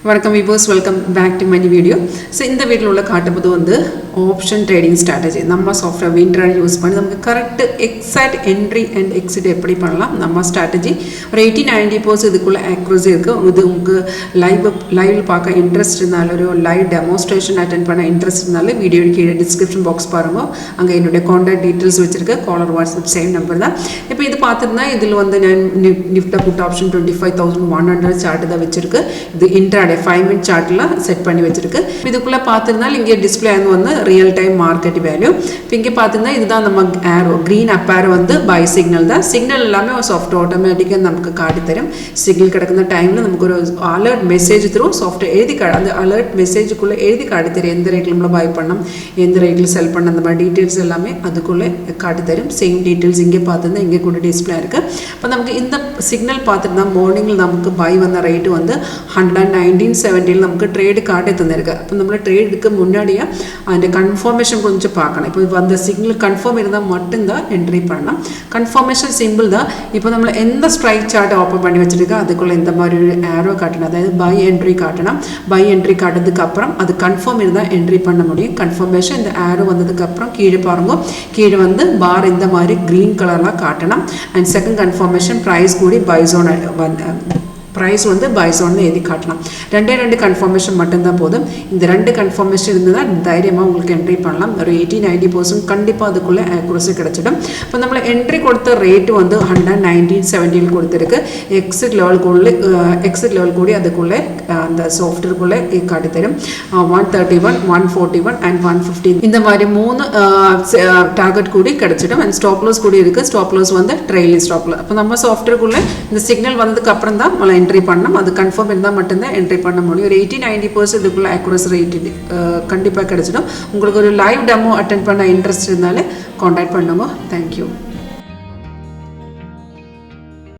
வணக்கம் viewers, welcome back to my video. So இந்த வீடியோவில் உள்ள காட்டும்போது வந்து ஆப்ஷன் ட்ரேடிங் ஸ்ட்ராட்டஜி நம்ம சாஃப்ட்வேர் WinTrader யூஸ் பண்ணி நமக்கு correct exact entry and exit எப்படி பண்ணலாம் நம்ம ஸ்ட்ராட்டஜி ஒரு 80-90% இதுக்குள்ள ஆக்யூரசி இருக்குது. இது உங்களுக்கு லைவில் பார்க்க இன்ட்ரெஸ்ட் இருந்தாலும் ஒரு லைவ் டெமோன்ஸ்ட்ரேஷன் அட்டென்ட் பண்ண இன்ட்ரெஸ்ட் இருந்தாலும் வீடியோ கீழே டிஸ்கிரிப்ஷன் பாக்ஸ் பாருங்கள். அங்கே என்னுடைய கான்டாக்ட் டீட்டெயில்ஸ் வச்சுருக்கேன். காலர் வாட்ஸ்அப் சேம் நம்பர் தான். இப்போ இது பார்த்துருந்தா இதில் வந்து நான் நிஃப்டா புட் ஆப்ஷன் 25,100 சார்ட் தான் வச்சுருக்கு. இது இன்ட்ராடே 5 minute சார்ட்டில் செட் பண்ணி வச்சிருக்கு. இதுக்குள்ளே பார்த்துருந்தாலும் இங்கே டிஸ்பிளே வந்து ரியல் டைம் மார்க்கெட் வேல்யூ. இப்போ இங்கே பார்த்துருந்தா இதுதான் நம்ம ஏரோ க்ரீன் அப் ஏரோ வந்து பை சிக்னல் தான். சிக்னல் எல்லாமே ஒரு சாஃப்ட்வேர் ஆட்டோமேட்டிக்காக நமக்கு காட்டி தரும். சிக்னல் கிடക്കുന്ന டைமில் நமக்கு ஒரு அலர்ட் மெசேஜ் த்ரூ சாஃப்ட்வேர் எழுதி அந்த அலர்ட் மெசேஜுக்குள்ளே எழுதி காட்டி தரும். எந்த ரேட்டில் நம்மளை பை பண்ணணும், எந்த ரேட்டில் செல் பண்ண, அந்த மாதிரி டீட்டெயில்ஸ் எல்லாமே அதுக்குள்ளே காட்டி தரும். சேம் டீட்டெயில்ஸ் இங்கே பார்த்துருந்தா இங்கே கூட டிஸ்பிளே இருக்குது. இப்போ நமக்கு இந்த சிக்னல் பார்த்துருந்தா மார்னிங்கில் நமக்கு பை வந்த ரேட்டு வந்து 119.70 நமக்கு ட்ரேடு காட்டி தந்திருக்கு. அப்போ நம்மளை ட்ரேடுக்கு முன்னாடியே அந்த கன்ஃபர்மேஷன் கொஞ்சம் பார்க்கணும். இப்போ அந்த சிக்னல் கன்ஃபார்ம் இருந்தால் மட்டும்தான் என்ட்ரி பண்ணலாம். கன்ஃபர்மேஷன் சிம்பிள் தான். இப்போ நம்மளை எந்த ஸ்ட்ரைக் சார்ட்டை ஓப்பன் பண்ணி வச்சுருக்கா அதுக்குள்ளே இந்த மாதிரி ஒரு ஏரோ காட்டணும், அதாவது பை என்ட்ரி காட்டணும். பை என்ட்ரி காட்டுறதுக்கு அப்புறம் அது கன்ஃபார்ம் இருந்தால் என்ட்ரி பண்ண முடியும். கன்ஃபர்மேஷன் இந்த ஏரோ வந்ததுக்கப்புறம் கீழே பாருங்க, கீழே வந்து பார் இந்த மாதிரி க்ரீன் கலர்லாம் காட்டணும். அண்ட் செகண்ட் கன்ஃபர்மேஷன் ப்ரைஸ் கூடி பை ஜோன் ப்ரைஸ் வந்து பை ஜோன்னு எழுதி காட்டலாம். ரெண்டு கன்ஃபர்மேஷன் மட்டும்தான் போதும். இந்த 2 கன்ஃபர்மேஷன் இருந்தால் தைரியமாக உங்களுக்கு என்ட்ரி பண்ணலாம். ஒரு 80-90% கண்டிப்பாக அதுக்குள்ளே ஆக்யூரசி கிடச்சிடும். இப்போ நம்மளை என்ட்ரி கொடுத்த ரேட்டு வந்து 119.70 கொடுத்துருக்கு. எக்ஸிட் லெவல் கூடி அதுக்குள்ளே அந்த சாஃப்ட்வேருக்குள்ளே காட்டி தரும். 131, 141 அண்ட் 150 இந்த மாதிரி 3 டார்கெட் கூடி கிடச்சிடும். அண்ட் ஸ்டாப் லாஸ் கூடி இருக்குது. ஸ்டாப் லாஸ் வந்து ட்ரெயிலிங் ஸ்டாப் லாஸ். அப்போ நம்ம சாஃப்ட்வேருக்குள்ளே இந்த சிக்னல் வந்ததுக்கு அப்புறம் தான் நம்மளை என்ட்ரி பண்ணணும். அது கன்ஃபார்ம் இருந்தால் மட்டும்தான் என்ட்ரி பண்ண முடியும். ஒரு 80-90% இதுக்குள்ள ஆக்யூரசி ரேட் கண்டிப்பாக கிடச்சிடும். உங்களுக்கு ஒரு லைவ் டெமோ அட்டென்ட் பண்ண இன்ட்ரெஸ்ட் இருந்தாலே கான்டாக்ட் பண்ணுங்க. தேங்க்யூ.